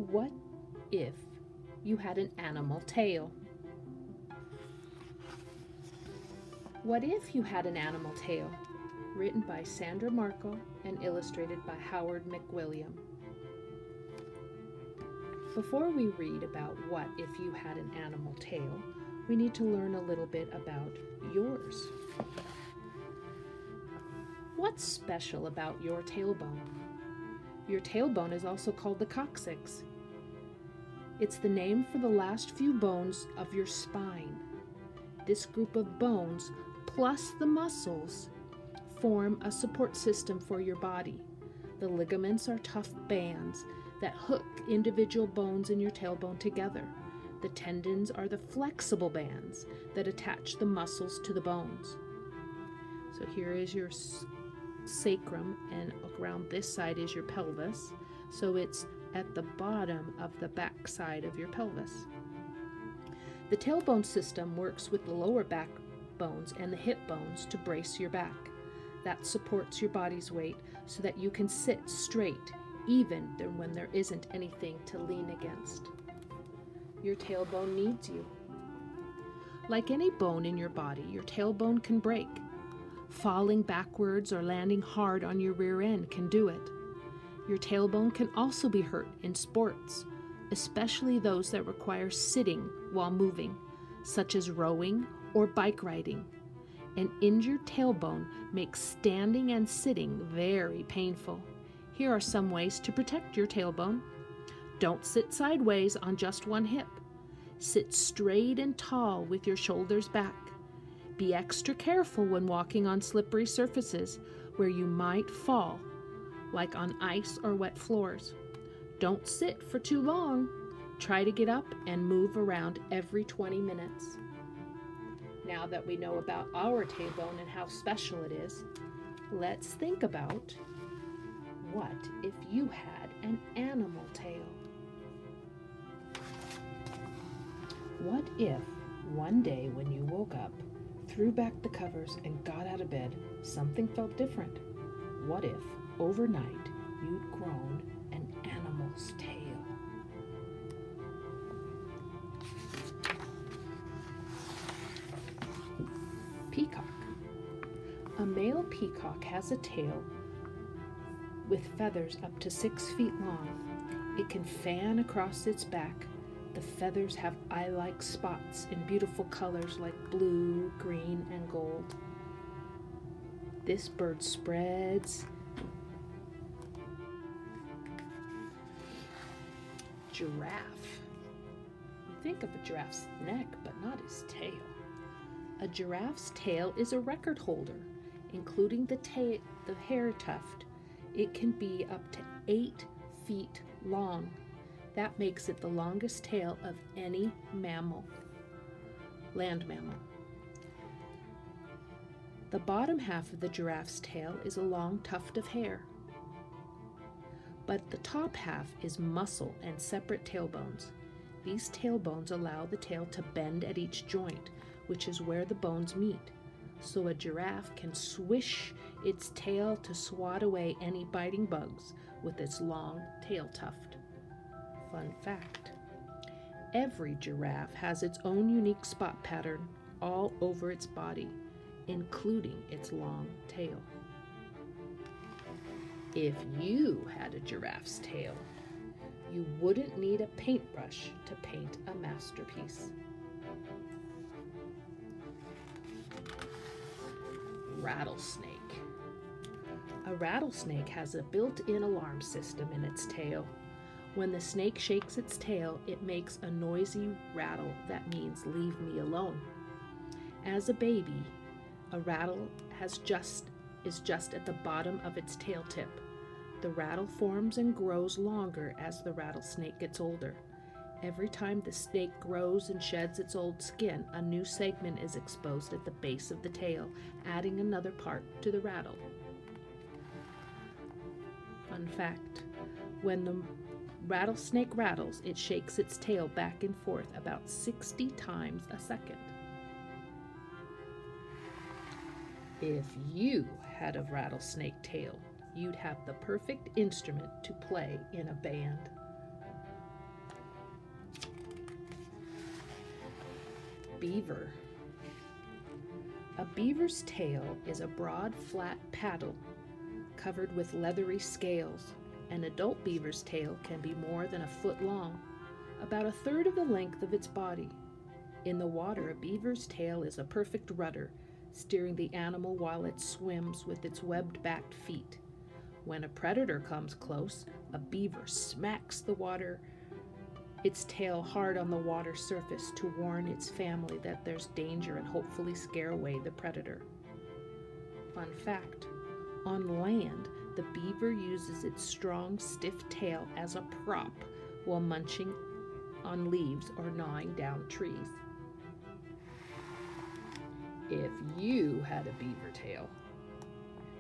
What if you had an animal tail? What if you had an animal tail? Written by Sandra Markle and illustrated by Howard McWilliam. Before we read about what if you had an animal tail, we need to learn a little bit about yours. What's special about your tailbone? Your tailbone is also called the coccyx. It's the name for the last few bones of your spine. This group of bones, plus the muscles, form a support system for your body. The ligaments are tough bands that hook individual bones in your tailbone together. The tendons are the flexible bands that attach the muscles to the bones. So here is your sacrum, and around this side is your pelvis. So it's at the bottom of the back side of your pelvis. The tailbone system works with the lower back bones and the hip bones to brace your back. That supports your body's weight so that you can sit straight even when there isn't anything to lean against. Your tailbone needs you. Like any bone in your body, your tailbone can break. Falling backwards or landing hard on your rear end can do it. Your tailbone can also be hurt in sports, especially those that require sitting while moving, such as rowing or bike riding. An injured tailbone makes standing and sitting very painful. Here are some ways to protect your tailbone. Don't sit sideways on just one hip. Sit straight and tall with your shoulders back. Be extra careful when walking on slippery surfaces where you might fall, like on ice or wet floors. Don't sit for too long. Try to get up and move around every 20 minutes. Now that we know about our tailbone and how special it is, let's think about what if you had an animal tail? What if one day when you woke up, threw back the covers and got out of bed, something felt different? What if overnight you'd grown an animal's tail? Peacock. A male peacock has a tail with feathers up to 6 feet long. It can fan across its back. The feathers have eye-like spots in beautiful colors like blue, green, and gold. This bird spreads. Giraffe. You think of a giraffe's neck, but not his tail. A giraffe's tail is a record holder, including the hair tuft. It can be up to 8 feet long. That makes it the longest tail of any mammal, land mammal. The bottom half of the giraffe's tail is a long tuft of hair, but the top half is muscle and separate tailbones. These tailbones allow the tail to bend at each joint, which is where the bones meet, so a giraffe can swish its tail to swat away any biting bugs with its long tail tuft. Fun fact: every giraffe has its own unique spot pattern all over its body, including its long tail. If you had a giraffe's tail, you wouldn't need a paintbrush to paint a masterpiece. Rattlesnake. A rattlesnake has a built-in alarm system in its tail. When the snake shakes its tail, it makes a noisy rattle that means "leave me alone." As a baby, a rattle is just at the bottom of its tail tip. The rattle forms and grows longer as the rattlesnake gets older. Every time the snake grows and sheds its old skin, a new segment is exposed at the base of the tail, adding another part to the rattle. Fun fact: when the rattlesnake rattles, it shakes its tail back and forth about 60 times a second. If you had a rattlesnake tail, you'd have the perfect instrument to play in a band. beaver. A beaver's tail is a broad, flat paddle covered with leathery scales. An adult beaver's tail can be more than a foot long, about a third of the length of its body. In the water, a beaver's tail is a perfect rudder, steering the animal while it swims with its webbed-backed feet. When a predator comes close, a beaver smacks its tail hard on the water surface to warn its family that there's danger and hopefully scare away the predator. Fun fact, on land, the beaver uses its strong, stiff tail as a prop while munching on leaves or gnawing down trees. If you had a beaver tail,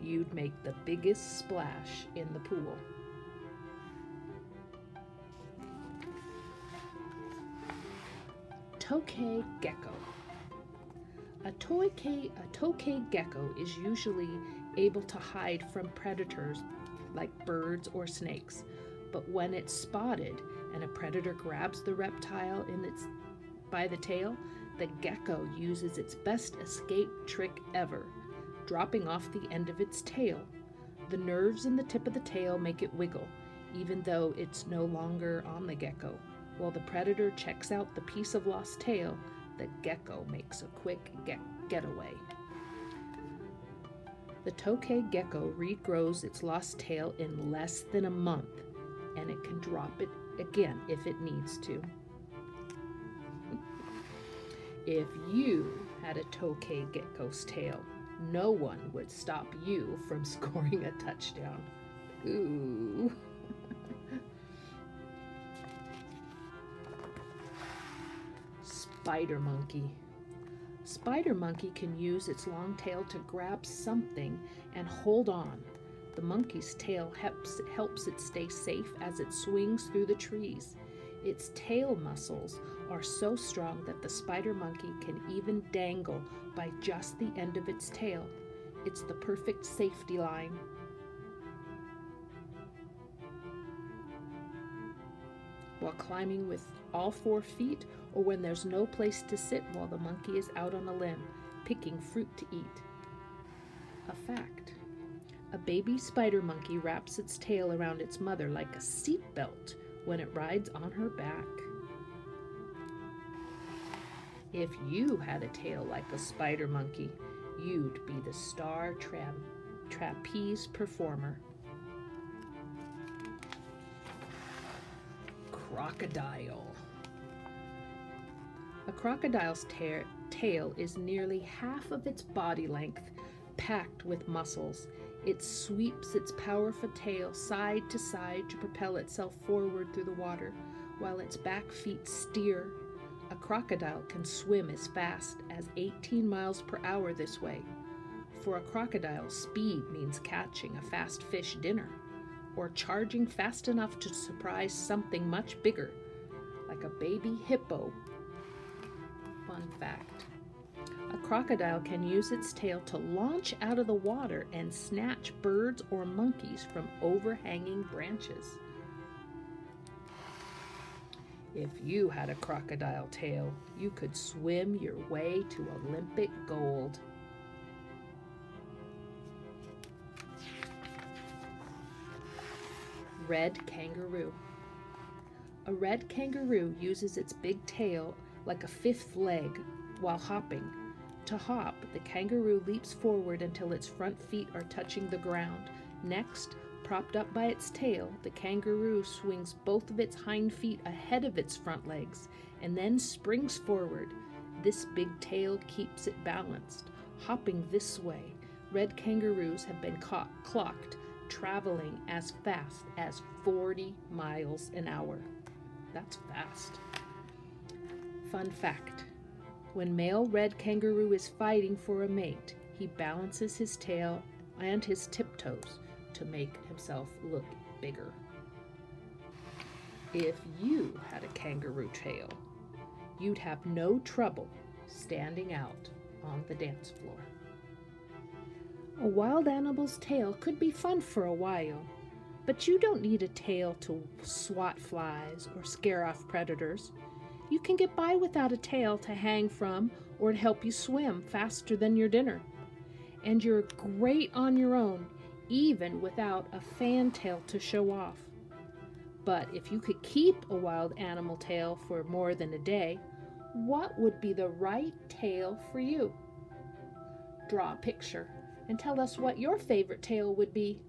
you'd make the biggest splash in the pool. Tokay gecko. A tokay gecko is usually able to hide from predators like birds or snakes, but when it's spotted and a predator grabs the reptile by the tail, the gecko uses its best escape trick ever, dropping off the end of its tail. The nerves in the tip of the tail make it wiggle, even though it's no longer on the gecko. While the predator checks out the piece of lost tail, the gecko makes a quick getaway. The tokay gecko regrows its lost tail in less than a month, and it can drop it again if it needs to. If you had a tokay gecko's tail, no one would stop you from scoring a touchdown. Ooh. Spider monkey. Spider monkey can use its long tail to grab something and hold on. The monkey's tail helps it stay safe as it swings through the trees. Its tail muscles are so strong that the spider monkey can even dangle by just the end of its tail. It's the perfect safety line. While climbing with all 4 feet, or when there's no place to sit while the monkey is out on a limb, picking fruit to eat. A fact: a baby spider monkey wraps its tail around its mother like a seatbelt when it rides on her back. If you had a tail like a spider monkey, you'd be the star trapeze performer. Crocodile. A crocodile's tail is nearly half of its body length, packed with muscles. It sweeps its powerful tail side to side to propel itself forward through the water, while its back feet steer. A crocodile can swim as fast as 18 miles per hour this way. For a crocodile, speed means catching a fast fish dinner, or charging fast enough to surprise something much bigger, like a baby hippo. Fun fact: a crocodile can use its tail to launch out of the water and snatch birds or monkeys from overhanging branches. If you had a crocodile tail, you could swim your way to Olympic gold. Red kangaroo. A red kangaroo uses its big tail like a fifth leg while hopping. To hop, the kangaroo leaps forward until its front feet are touching the ground. Next, propped up by its tail, the kangaroo swings both of its hind feet ahead of its front legs and then springs forward. This big tail keeps it balanced. Hopping this way, red kangaroos have been clocked traveling as fast as 40 miles an hour. That's fast. Fun fact: when male red kangaroo is fighting for a mate, he balances his tail and his tiptoes to make himself look bigger. If you had a kangaroo tail, you'd have no trouble standing out on the dance floor. A wild animal's tail could be fun for a while, but you don't need a tail to swat flies or scare off predators. You can get by without a tail to hang from or to help you swim faster than your dinner. And you're great on your own, even without a fantail to show off. But if you could keep a wild animal tail for more than a day, what would be the right tail for you? Draw a picture and tell us what your favorite tail would be.